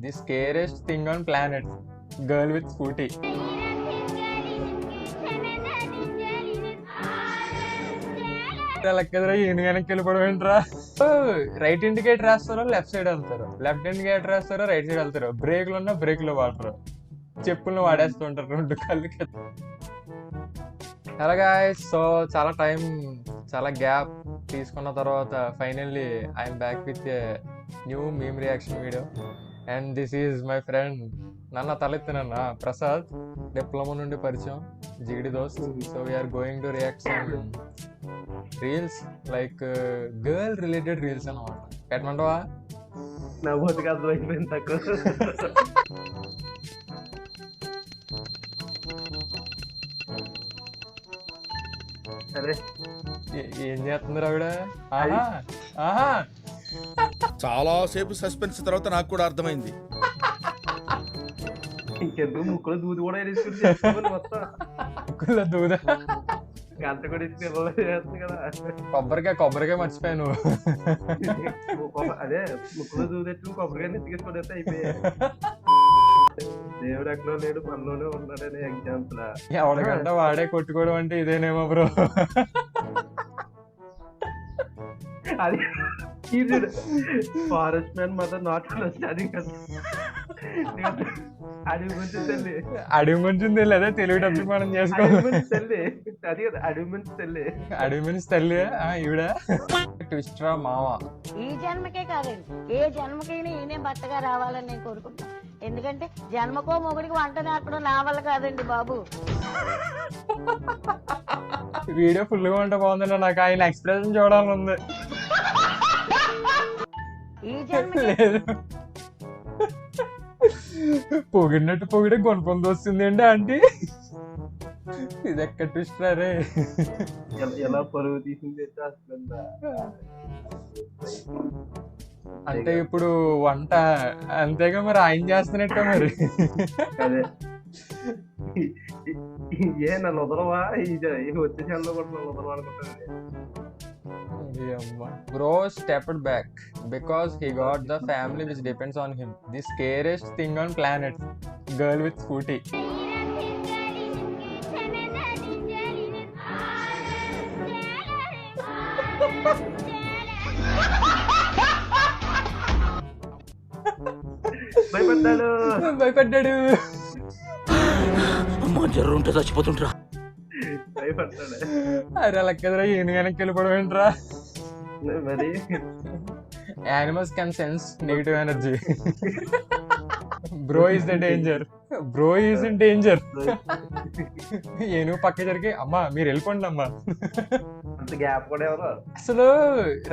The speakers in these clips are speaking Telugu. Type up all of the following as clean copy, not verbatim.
The scariest thing on planet, girl with scooty. లెక్కదరా ఈయన వెనక్కి వెళ్ళిపోవడం ఏంట్రా. రైట్ ఇండికేటర్ వేస్తారో లెఫ్ట్ సైడ్ వెళ్తారు, లెఫ్ట్ ఇండికేటర్ వేస్తారో రైట్ సైడ్ వెళ్తారు, బ్రేక్లు ఉన్నా బ్రేక్లు వాడరు, చెప్పులను వాడేస్తుంటారు రెండు కళ్ళకి. అలాగా. సో చాలా గ్యాప్ తీసుకున్న తర్వాత finally I'm back with new meme reaction video. And this is my friend నన్న తలెత్తినన్న ప్రసాద్, డిప్లొమా నుండి పరిచయం, జిగిడి దోస్త్. So we're going to react some reels, like girl related reels అన్నమాట. పెట్టమంటావా? నా బతుకు అర్థమైపోయింది తక్కువ. సరే ఏం చేస్తుంది ఆవిడ? ఆహా ఆహా చాలా సేపు సస్పెన్స్ తర్వాత నాకు కూడా అర్థమైంది. ఇంకెందుకు ముక్కులో దూది కూడా వేసుకుని మొత్తం ముక్కులో దూద, గంట కూడా చేస్తుంది కదా. కొబ్బరికాయ మర్చిపోయాను. అదే ముక్కులో దూదెట్టు కొబ్బరికాయ నెత్తికేసుకొని అయిపోయాయి. దేవుడు ఎక్కడో లేడు మనలోనే ఉన్నాడనే ఎగ్జాంపుల్. ఎవరికంటే వాడే కొట్టుకోవడం అంటే ఇదేనేమో బ్రో. అది ఫారెస్ట్ మ్యాన్ మదర్ నాట్ అది కదా, అడవి గురించి తెల్లి, అడవి మంచి లేదా తెలుగు డబ్బింగ్ మనం చేసుకోవాలి. తెల్లి అది కదా, అడవి నుంచి తెల్లి, అడవి మనిషి తల్లి ఈవిడ. ట్విస్టరా మావా. ఈ జన్మకే కాదండి, ఏ జన్మకైనా ఈయనే భర్తగా రావాలని నేను కోరుకుంటాను. ఎందుకంటే జన్మకో మొగుడికి వంట నేర్పడం నా వల్ల కాదండి బాబు. వీడియో ఫుల్గా ఉంటే బాగుందండి, నాకు ఆయన ఎక్స్ప్రెషన్ చూడాలని ఉంది. ఈ జన్మ లేదు, పొగిడినట్టు పొగిడే గొంపొంది వస్తుంది అండి ఆంటీ. ఇది ఎక్కడ ట్విస్ట్ రే. ఎలా పరువు తీసింది అంటే ఇప్పుడు వంట అంతేగా మరి ఆయన చేస్తున్నట్టే మరి. అదే ఏ నన్ను వదలవా, వచ్చే ఛానల్ కూడా నన్ను వదలవా అనుకుంటాను. Bro stepped back because he got the family which depends on him. The scariest thing on planet, girl with scooty. భయపడ్డాడు. అమ్మా జర్రు ఉంటే చచ్చిపోతుంటరా. భయపడతాడు. అరే లెక్కదరా ఈయన వెనక్కి వెళ్ళిపోవడం ఏంట్రా. మరి Animals can sense negative energy. Bro is the danger. Bro is in danger. ఏను పక్క జరిగి అమ్మా మీరు వెళ్ళిపోండి అమ్మా. అంత గ్యాప్ కూడా ఎవరు అసలు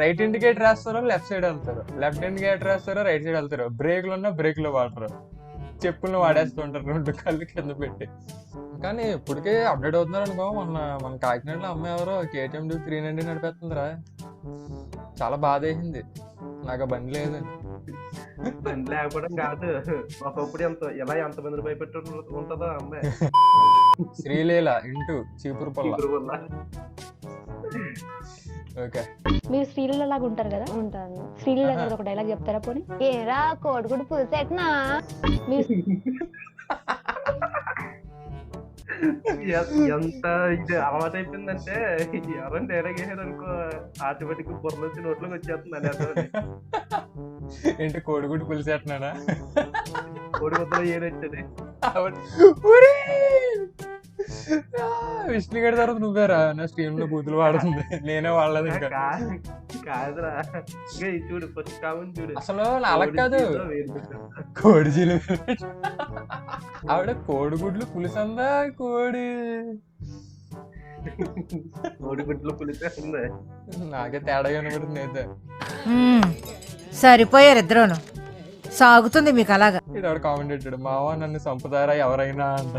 రైట్ ఇండికేటర్ వేస్తారో లెఫ్ట్ సైడ్ వెళ్తారు, లెఫ్ట్ ఇండికేటర్ వేస్తారో రైట్ సైడ్ వెళ్తారు, బ్రేక్లు ఉన్నా బ్రేక్లు వాడరు, చెప్పులను వాడేస్తుంటారు రెండు కళ్ళు కింద పెట్టి. కానీ ఇప్పటికే అప్డేట్ అవుతున్నారు అనుకో. మన కాకినాడలో అమ్మాయి ఎవరో KTM 390 నడిపేస్తుందిరా. చాలా బాధ వేసింది నాకు, ఆ బండి లేదని. బండి లేకపోవడం కాదు, ఒకప్పుడు ఎంతమందిని భయపెట్టి ఉంటుందో అమ్మాయి. శ్రీలీల ఇంటూ చీపురు పల్ల. ఓకే, మీరు శ్రీలీల లాగా ఉంటారు కదా. ఉంటాను శ్రీలీల గారు ఒక డైలాగ్ చెప్తారా పోనీ? ఏరా కోడిగుడు పూసేట్నా. ఎంత ఇది అలవాటు అయిపోయిందంటే ఎవరైనా డైలాగ్ వేసారు అనుకో ఆటోమేటిక్ బుర్ర వచ్చి నోట్లోకి వచ్చేస్తుంది అని. ఏంటి కోడిగుడ్డు పులిసేస్తున్నాడా? కోడి ముద్దలో ఏనొచ్చేది. విష్ణు గడి తర్వాత నువ్వేరా నా స్ట్రీమ్ లో బూతులు వాడుతుంది, నేనే వాడలేదు ఇంకా. కాదురా, ఇంకా ఇది చూడు ఫస్ట్ కామన్ చూడు. అసలు అలా కాదు, కోడి జీలు ఆవిడ కోడిగుడ్లు పులిసందా కోడిగుడ్లు పులిసే ఉంది. నాకే తేడా కనబడుతుంది అయితే. సరిపోయారు ఇద్దరును, సాగుతుంది మీకు అలాగా. ఇది ఎవరు కామెంట్ పెట్టాడు, మావా నన్ను చంపుతారా ఎవరైనా అంట.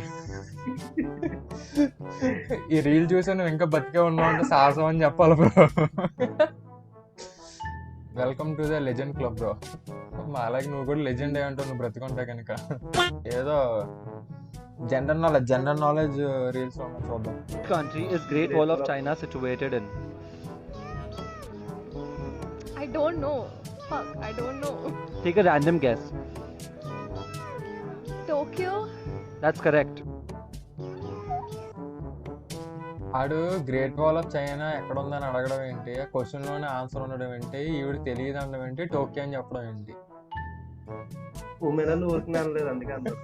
ఈ రీల్ చూసా నువ్వు ఇంకా బతికే ఉన్నావు అంటే సాహసం అని చెప్పాలి bro. Welcome to the legend club bro. మా అలాగే నువ్వు కూడా లెజెండ్ అంటావు నువ్వు బ్రతికుంటా కనుక. ఏదో జనరల్ నాలెడ్జ్ రీల్స్ చూద్దాం. Which country is Great Wall of China situated in? I don't know. Fuck, I don't know. Take a random guess. Tokyo. That's correct. ఆడు గ్రేట్ వాల్ ఆఫ్ చైనా ఎక్కడ ఉందని అడగడం ఏంటి, ఆ క్వశ్చన్ లోనే ఆన్సర్ ఉండడం ఏంటి, ఈవిడ తెలియదు అనడం ఏంటి, టోక్యో అని చెప్పడం ఏంటి. ఉమెన్ అని ఊరికి అనలేదు అందుకే అన్నారు.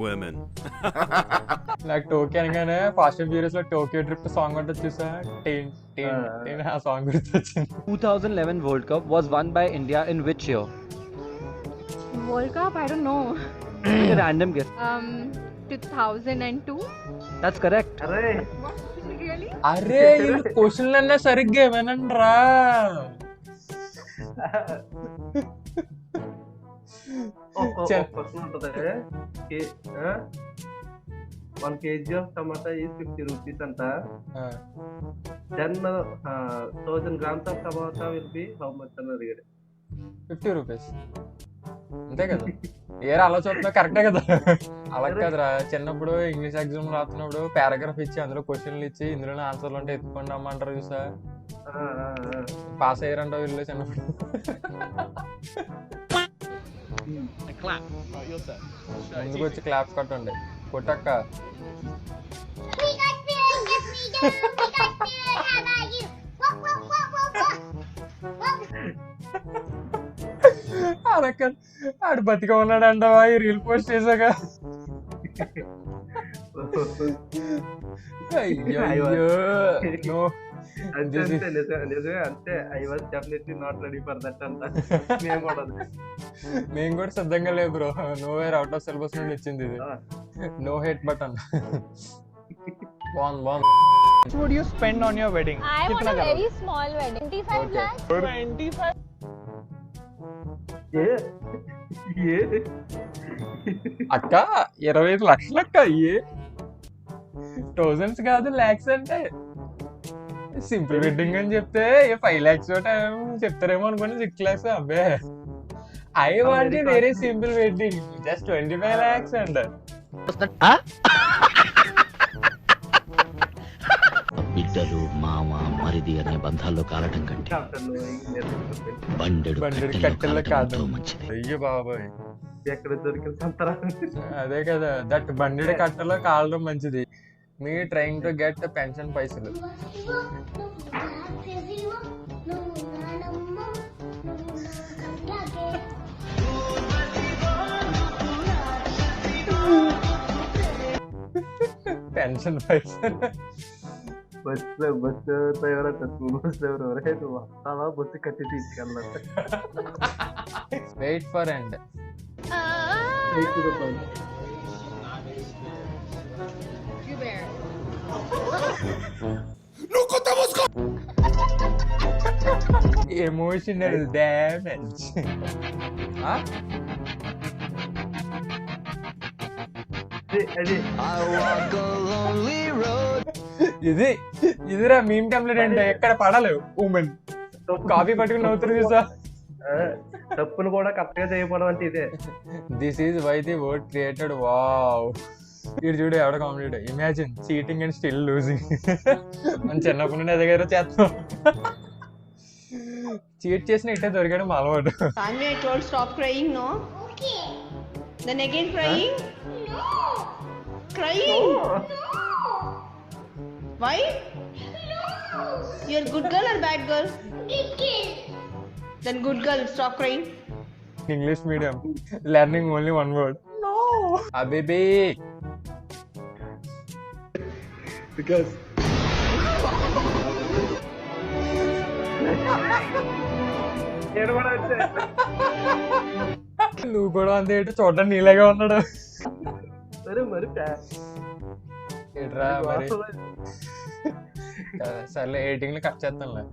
women. నాకు టోక్యో అనగానే ఫాస్ట్ అండ్ ఫ్యూరియస్ లో టోక్యో ట్రిప్ సాంగ్ ఉంటుంది చూసా, టీన్ టీన్ టీన్, ఆ సాంగ్ గుర్తొచ్చింది. 2011 World Cup was won by India in which year? World Cup, I don't know. Take a random guess. 2002. That's correct. అరే Really? అరే వీళ్ళు క్వశ్చన్లు అన్నా సరిగ్గా వినండి రా. క్వశ్చన్ ఉంటుంది. 1 kg of tomato is 50 rupees అంట. 10,000 grams of tomato will be how much అని అడిగాడు. 50 రూపీస్ అంతే కదా. ఏరా అలా చూస్తున్నా కరెక్టే కదా. అలా కాదురా, చిన్నప్పుడు ఇంగ్లీష్ ఎగ్జామ్ రాస్తున్నప్పుడు పారాగ్రాఫ్ ఇచ్చి అందులో క్వశ్చన్లు ఇచ్చి ఇందులోనే ఆన్సర్లు ఉంటే ఎత్తుకోండి అమ్మంటారు చూసా. పాస్ అయ్యారంట వీళ్ళు చిన్నప్పుడు. ముందుకు వచ్చి క్లాప్స్ కట్టండి కొట్టక్క. అదక్క ఆడు బతిగా ఉన్నాడంటవా ఈ రీల్ పోస్ట్ చేసాక. అయ్యో నిజమే అంతే. I was definitely not ready for that అంట. మేము కూడా సిద్ధంగా లేదు bro. Nowhere out of syllabus నుండి వచ్చింది ఇది. No hate button. బాగుంది. would you spend on your wedding? I want a very small wedding. 25 lakhs. 25. అక్క 25 లక్షలు అక్క. అయ్యే థౌజండ్స్ కాదు, లాక్స్ అంటే. సింపుల్ వెడ్డింగ్ అని చెప్తే 5 lakhs చెప్తారేమో అనుకోండి. 6 lakhs అబ్బే. I want a very simple wedding, just 25 lakhs అంట. బిడ్డలు మామ మరిది అనే బంధాల్లో కాలటం కంటే బండెడు కట్టెల్లో కాదు మంచిది. అయ్యో బాబాయ్, ఎక్కడ దొరికిన సంతరా. అదే కదా, దట్ బండి కట్టలో కాలడం మంచిది. Me trying to get pension పైసలు. పెన్షన్ పైసలు. బస్సు డ్రైవర్ అంటే స్కూల్ బస్ డ్రైవర్ ఎవరే నువ్వు వస్తావా బస్సు కట్టి తీసుకెళ్ళాలి. Wait for end. Emotional damage. ఇది ఇదిరా మీమ్ టెంప్లెట్ అంటే ఎక్కడ పడలేవు. ఉమెన్ కాఫీ పట్టుకుని నవ్వుతారు చూసా. తప్పును కూడా కరెక్ట్గా చేయకపోవడం అంటే ఇదే. This is why the word created. Wow. ఇది చూడు ఎవడ comedy. Imagine cheating and still losing. మన చిన్నప్పటి నుండి ఎదగారో చేస్తాం. చీట్ చేసిన ఇట్టే దొరికాడు మా అలవాటు. I told stop crying, no? Okay. Then again crying? No. Crying? No. Why? No. You're good girl or bad girl? Good girl. Then good girl, stop crying. English medium, learning only one word. No. Abibi. Because నువ్వు కూడా అంతే ఏంటో చూడటం నీలాగా ఉన్నాడు. మరి ఏట్రా మరి. సర్లే ఎడిటింగ్ లో కట్ చేస్తానులే.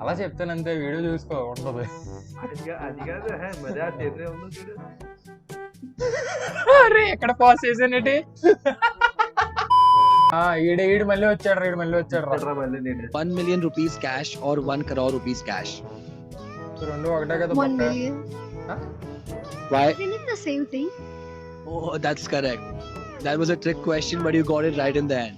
అలా చెప్తాను అంతే, వీడియో చూసుకో ఉంటది. అది కాదు మరి ఆ చేతిలో ఉందో చూడు. అరే ఎక్కడ పాస్ చేసానండి. ఈడు మళ్ళీ వచ్చాడు. 1 million rupees cash or 1 crore rupees cash? రెండు ఒకటే కదా. 1 million. Why? Isn't it the same thing? Oh, that's correct. That was a trick question, but you got it right in the end.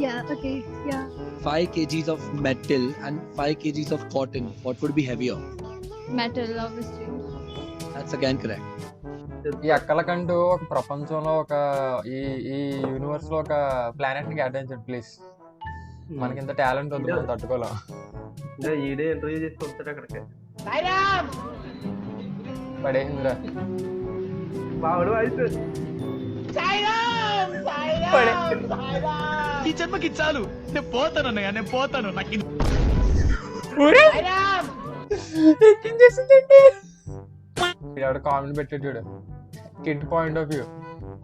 Yeah, okay, yeah. 5 kgs of metal and 5 kgs of cotton. What would be heavier? Metal, obviously. That's again correct. ఈ అక్కలకంటూ ఒక ప్రపంచంలో ఒక ఈ ఈ యూనివర్స్ లో ఒక ప్లానెట్ ని కేటాయించండి ప్లీజ్. మనకి ఇంత టాలెంట్ వద్దు, మనం తట్టుకోలేం. ఇంకా ఈడే ఇంటర్వ్యూ చేసి వస్తాడు అక్కడికి. పడేసిందిరా. బావుడు అయితే ఈ జన్మకి చాలు, నేను పోతాను అన్నయ్య, నేను పోతాను. నాకు ఇక్కడ కామెంట్ పెట్టాడు చూడు, కిడ్ పాయింట్ ఆఫ్ వ్యూ.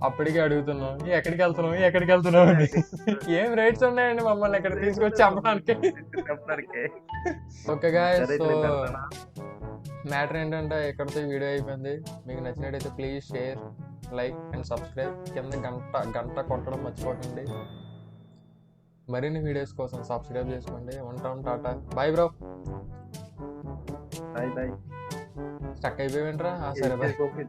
అప్పటికే అడుగుతున్నాం ఎక్కడికి వెళ్తున్నాం అని. ఏం రేట్స్ ఉన్నాయండి మమ్మల్ని ఇక్కడ తీసుకొచ్చి అమ్మడానికి. చెప్పడానికి. ఓకే గాయ్స్, సరే, సో నేను పెడతానా? మ్యాటర్ ఏంటంటే ఇక్కడితో వీడియో అయిపోయింది. మీకు నచ్చినట్టయితే please share, like and subscribe. కింద గంట కొట్టడం మర్చిపోకండి. మరిన్ని వీడియోస్ కోసం సబ్స్క్రైబ్ చేసుకోండి. ఉంటాం, tata, bye bro. Bye bye. Stuck అయిపోయావేంట్రా? సరే బాయ్. ఓకే